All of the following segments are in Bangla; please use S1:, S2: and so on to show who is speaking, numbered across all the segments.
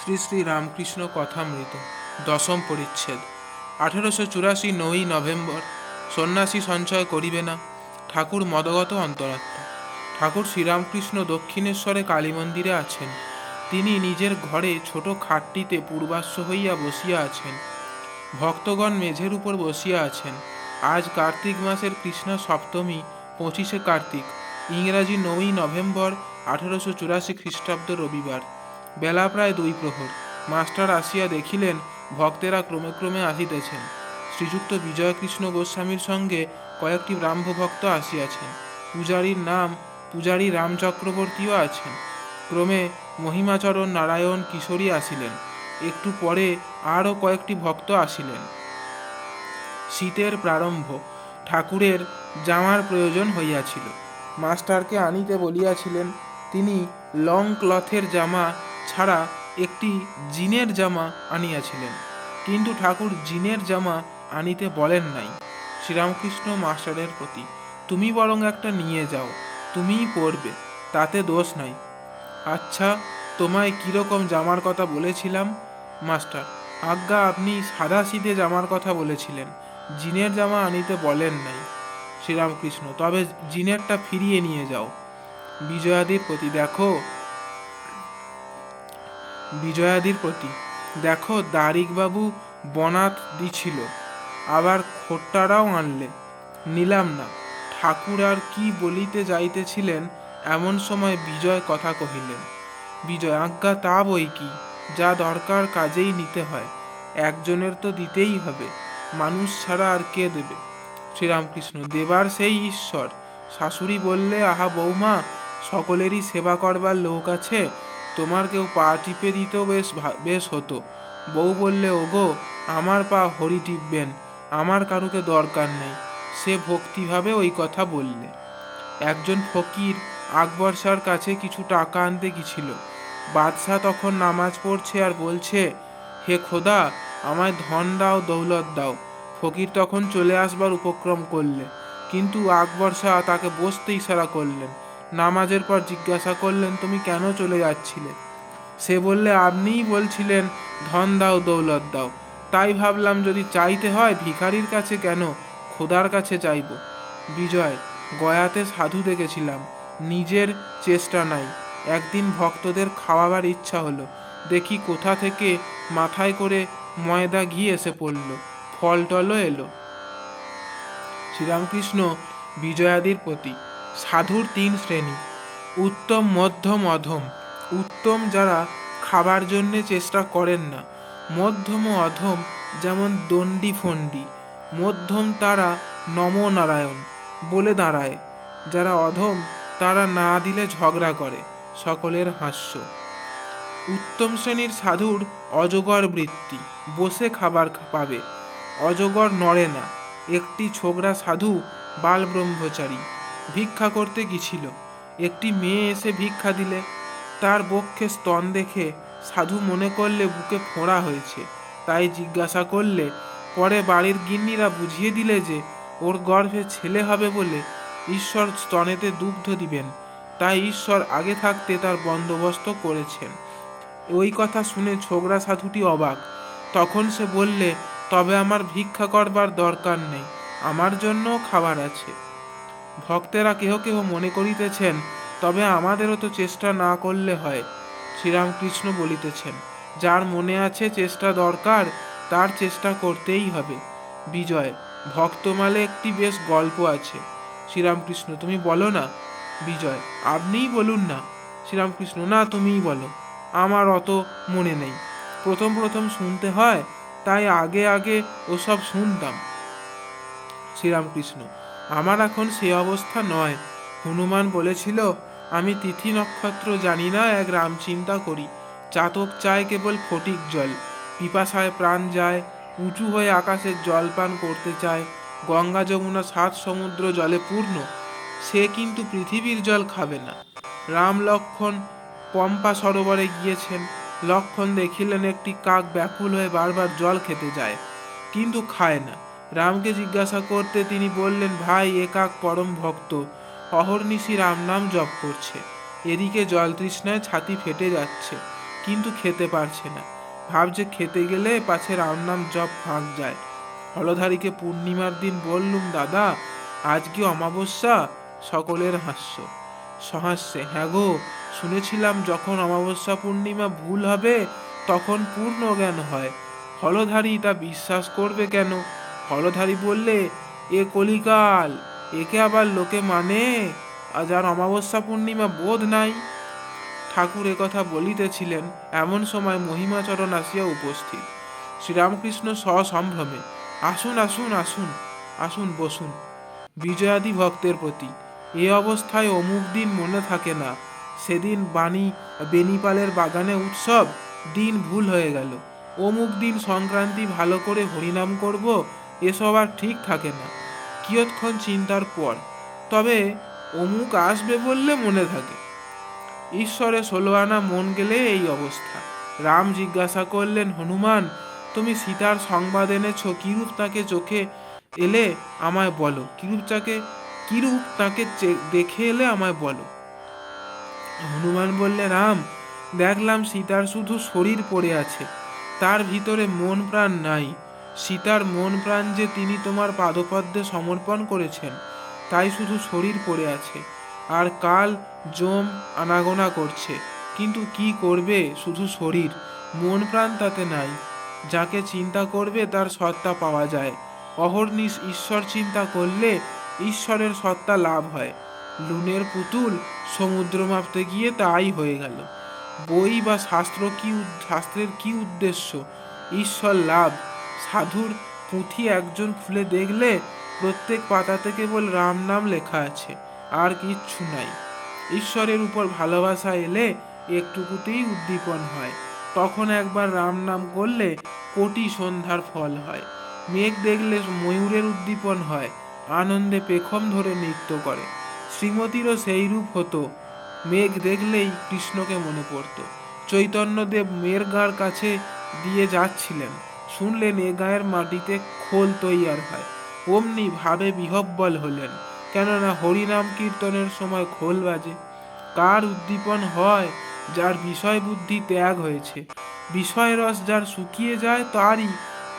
S1: শ্রী শ্রী রামকৃষ্ণ কথামৃত দশম পরিচ্ছেদ 1884 9ই নভেম্বর। সন্ন্যাসী সঞ্চয় করিবে না। ঠাকুর মদগত অন্তরাত্মা। ঠাকুর শ্রীরামকৃষ্ণ দক্ষিণেশ্বরে কালী মন্দিরে আছেন। তিনি নিজের ঘরে ছোট খাটটিতে পূর্বাশ্ব হইয়া বসিয়া আছেন। ভক্তগণ মেঝের উপর বসিয়া আছেন। আজ কার্তিক মাসের কৃষ্ণা সপ্তমী, 25শে কার্তিক, ইংরাজি 9ই নভেম্বর 1884 খ্রিস্টাব্দ, রবিবার। বেলা প্রায় 2 প্রহর। মাস্টার আসিয়া দেখিলেন ভক্তেরা ক্রমে ক্রমে আসিতেছেন। শ্রীযুক্ত বিজয়কৃষ্ণ গোস্বামীর সঙ্গে কয়েকটি ব্রাহ্মভক্ত আসিয়াছেন। পূজারীর নাম পূজারী রামচক্রবর্তীও আছেন। ক্রমে মহিমাচরণ, নারায়ণ, কিশোরী আসিলেন। একটু পরে আরও কয়েকটি ভক্ত আসিলেন। শীতের প্রারম্ভ। ঠাকুরের জামার প্রয়োজন হইয়াছিল। মাস্টারকে আনিতে বলিয়াছিলেন। তিনি লং ক্লথের জামা ছাড়া একটি জিনের জামা আনিয়াছিলেন, কিন্তু ঠাকুর জিনের জামা আনিতে বলেন নাই। শ্রীরামকৃষ্ণ মাস্টারের প্রতি, তুমি বরং একটা নিয়ে যাও, তুমিই পরবে, তাতে দোষ নাই। আচ্ছা, তোমায় কীরকম জামার কথা বলেছিলাম? মাস্টার, আজ্ঞা, আপনি সাদাসিধে জামার কথা বলেছিলেন, জিনের জামা আনিতে বলেন নাই। শ্রীরামকৃষ্ণ, তবে জিনেরটা ফিরিয়ে নিয়ে যাও। বিজয়াদির প্রতি, দেখো দারিকবাবু বনাত দিছিল, আবার খোট্টারাও আনলে, নিলাম না। ঠাকুর আর কি বলিতে যাইতেছিলেন, এমন সময় বিজয় কথা কহিলেন। বিজয়, আজ্ঞা, তা বই কি, যা দরকার কাজেই নিতে হয়, একজনের তো দিতেই হবে, মানুষ ছাড়া আর কে দেবে? শ্রীরামকৃষ্ণ, দেবার সেই ঈশ্বর। শাশুড়ি বললে, আহা বৌমা, সকলেরই সেবা করবার লোক আছে, তোমার কেউ পা টিপে দিতেও বেশ হতো। বউ বললে, ওগো, আমার পা হরি টিপবেন, আমার কারুকে দরকার নেই। সে ভক্তিভাবে ওই কথা বললে। একজন ফকির আকবর শাহর কাছে কিছু টাকা আনতে গিয়েছিল। বাদশাহ তখন নামাজ পড়ছে আর বলছে, হে খোদা, আমায় ধন দাও, দৌলত দাও। ফকির তখন চলে আসবার উপক্রম করলে, কিন্তু আকবর শাহ তাকে বসতে ইশারা করলেন। নামাজের পর জিজ্ঞাসা করলেন, তুমি কেন চলে যাচ্ছিলে? সে বললে, আপনিই বলছিলেন ধন দাও, দৌলত দাও, তাই ভাবলাম যদি চাইতে হয় ভিখারির কাছে কেন, খোদার কাছে চাইব। বিজয়, গয়াতে সাধু দেখেছিলাম, নিজের চেষ্টা নাই। একদিন ভক্তদের খাওয়াবার ইচ্ছা হলো, দেখি কোথা থেকে মাথায় করে ময়দা ঘি এসে পড়ল, ফল টলও এলো। শ্রীরামকৃষ্ণ বিজয়াদির প্রতি, সাধুর 3 শ্রেণী, উত্তম, মধ্যম, অধম। উত্তম যারা খাবার জন্যে চেষ্টা করেন না, মধ্যম ও অধম যেমন দণ্ডি ফন্ডি। মধ্যম তারা নমো নারায়ণ বলে দাঁড়ায়, যারা অধম তারা না দিলে ঝগড়া করে, সকলের হাস্য। উত্তম শ্রেণীর সাধুর অজগর বৃত্তি, বসে খাবার পাবে, অজগর নড়ে না। একটি ছোকরা সাধু বাল ব্রহ্মচারী ভিক্ষা করতে গিয়েছিল। একটি মেয়ে এসে ভিক্ষা দিলে, তার বক্ষে স্তন দেখে সাধু মনে করলে বুকে ফোঁড়া হয়েছে, তাই জিজ্ঞাসা করলে। পরে বাড়ির গিন্নিরা বুঝিয়ে দিলে যে ওর গর্ভে ছেলে হবে বলে ঈশ্বর স্তনেতে দুগ্ধ দিবেন, তাই ঈশ্বর আগে থাকতে তার বন্দোবস্ত করেছেন। ওই কথা শুনে ছোকরা সাধুটি অবাক। তখন সে বললে, তবে আমার ভিক্ষা করবার দরকার নেই, আমার জন্যও খাবার আছে। ভক্তেরা কেহ কেহ মনে করিতেছেন, তবে আমাদেরও তো চেষ্টা না করলে হয়। শ্রীরামকৃষ্ণ বলিতেছেন, যার মনে আছে চেষ্টা দরকার, তার চেষ্টা করতেই হবে। বিজয়, ভক্তমালে একটি বেশ গল্প আছে। শ্রীরামকৃষ্ণ, তুমি বলো না। বিজয়, আপনিই বলুন না। শ্রীরামকৃষ্ণ, না, তুমিই বলো, আমার অত মনে নেই, প্রথম প্রথম শুনতে হয়, তাই আগে আগে ওসব শুনতাম। শ্রীরামকৃষ্ণ, আমার এখন সে অবস্থা নয়। হনুমান বলেছিল, আমি তিথি নক্ষত্র জানি না, এক রাম চিন্তা করি। চাতক চায় কেবল ফটিক জল, পিপাসায় প্রাণ যায়, উঁচু হয়ে আকাশের জল পান করতে চায়। গঙ্গা যমুনা 7 সমুদ্র জলে পূর্ণ, সে কিন্তু পৃথিবীর জল খাবে না। রাম লক্ষ্মণ পম্পা সরোবরে গিয়েছেন। লক্ষ্মণ দেখিলেন একটি কাক ব্যাকুল হয়ে বারবার জল খেতে যায়, কিন্তু খায় না। রামকে জিজ্ঞাসা করতে তিনি বললেন, ভাই, এ কাক পরম ভক্ত, অহর্নিশি রাম নাম জপ করছে, এদিকে জল তৃষ্ণায় ছাতি ফেটে যাচ্ছে, কিন্তু খেতে পারছে না। ভাবছে খেতে গেলে পাছে রাম নাম জপ ফাঁক যায়। হলধারীকে পূর্ণিমার দিন বললুম, দাদা আজ কি অমাবস্যা? সকলের সহাস্যে, হ্যাঁ গো, শুনেছিলাম যখন অমাবস্যা পূর্ণিমা ভুল হবে তখন পূর্ণ জ্ঞান হয়। হলধারী তা বিশ্বাস করবে কেন? হলধারী বললে, এ কলিকাল, একে আবার লোকে মানে, আজ আর অমাবস্যা পূর্ণিমা বোধ নাই। ঠাকুর কথা বলিতেছিলেন, এমন সময় মহিমাচরণ আসিয়া উপস্থিত। শ্রীরামকৃষ্ণ সসম্ভ্রমে, আসুন আসুন আসুন আসুন, বসুন। বিজয়াদি ভক্তের প্রতি, এ অবস্থায় অমুক দিন মনে থাকে না, সেদিন বেনিপালের বাগানে উৎসব, দিন ভুল হয়ে গেল। অমুক দিন সংক্রান্তি, ভালো করে হরিনাম করব, এসব আর ঠিক থাকে না। কিয়ৎক্ষণ চিন্তার পর তবে অমুক আসবে বললে মনে থাকে। ঈশ্বরে 16 আনা মন গেলে এই অবস্থা। রাম জিজ্ঞাসা করলেন, হনুমান, তুমি সীতার সংবাদ এনেছ, কিরূপ তাকে চোখে এলে আমায় বলো, কিরূপ তাকে দেখে এলে আমায় বলো। হনুমান বললে, রাম, দেখলাম সীতার শুধু শরীর পড়ে আছে, তার ভিতরে মন প্রাণ নাই। সীতার মন প্রাণ যে তিনি তোমার পাদপদ্মে সমর্পণ করেছেন, তাই শুধু শরীর পড়ে আছে। আর কাল যম আনাগোনা করছে, কিন্তু কি করবে, শুধু শরীর, মন প্রাণ তাতে নাই। যাকে চিন্তা করবে তার সত্তা পাওয়া যায়। অহর্নিশ ঈশ্বর চিন্তা করলে ঈশ্বরের সত্তা লাভ হয়। লুনের পুতুল সমুদ্র মাপতে গিয়ে তাই হয়ে গেল। বই বা শাস্ত্রের কি উদ্দেশ্য? ঈশ্বর লাভ। সাধুর পুঁথি একজন খুলে দেখলে প্রত্যেক পাতাতে কেবল রাম নাম লেখা আছে, আর কিচ্ছু নাই। ঈশ্বরের উপর ভালোবাসা এলে একটুকুতেই উদ্দীপন হয়। তখন একবার রাম নাম করলে কোটি সন্ধ্যার ফল হয়। মেঘ দেখলে ময়ূরের উদ্দীপন হয়, আনন্দে পেখম ধরে নৃত্য করে। শ্রীমতীরও সেই রূপ হতো, মেঘ দেখলেই কৃষ্ণকে মনে পড়ত। চৈতন্যদেব মেয়ের গাঁর কাছে দিয়ে যাচ্ছিলেন, শুনলেন এ গায়ের মাটিতে খোল তৈয়ার হয়। অমনি ভাবে বিহব্বল হলেন, কেননা হরিনাম কীর্তনের সময় খোল বাজে। কার উদ্দীপন হয়? যার বিষয় বুদ্ধি ত্যাগ হয়েছে। বিষয় রস যার শুকিয়ে যায়,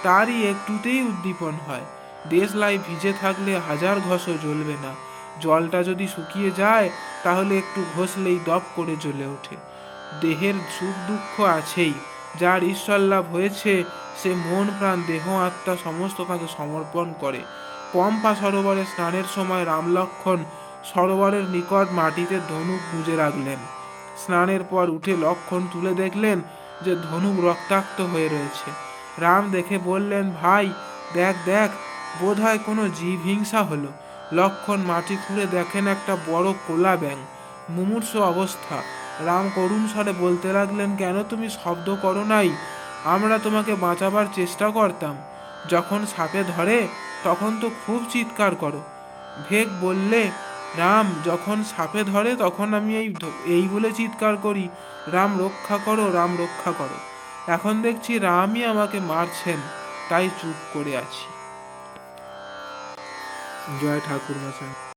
S1: তারই একটুতেই উদ্দীপন হয়। দেশলাই ভিজে থাকলে হাজার ঘষও জ্বলবে না, জলটা যদি শুকিয়ে যায় তাহলে একটু ঘষলেই দপ করে জ্বলে ওঠে। দেহের সুখ দুঃখ আছেই, যার ঈশ্বর লাভ হয়েছে সে মন প্রাণ দেহ আত্মা সমস্ত তাকে সমর্পণ করে। পম্পা সরোবরে স্নানের সময় রাম লক্ষ্মণ সরোবরের নিকট মাটিতে ধনুক গুঁজে রাখলেন। স্নানের পর উঠে লক্ষ্মণ তুলে দেখলেন যে ধনুক রক্তাক্ত হয়ে রয়েছে। রাম দেখে বললেন, ভাই দেখ দেখ, বোধ হয় কোনো জীব হিংসা হলো। লক্ষ্মণ মাটি খুঁড়ে দেখেন একটা বড় কোলা ব্যাঙ, মুমূর্ষ অবস্থা। রাম করুণ স্বরে বলতে লাগলেন, কেন তুমি শব্দ করো নাই? আমরা তোমাকে বাঁচাবার চেষ্টা করতাম। যখন সাপে ধরে তখন তো খুব চিৎকার করো। ভেগ বললে, রাম, যখন সাপে ধরে তখন আমি এই বলে চিৎকার করি, রাম রক্ষা করো, রাম রক্ষা করো। এখন দেখছি রামই আমাকে মারছেন, তাই চুপ করে আছি। জয় ঠাকুর মশাই।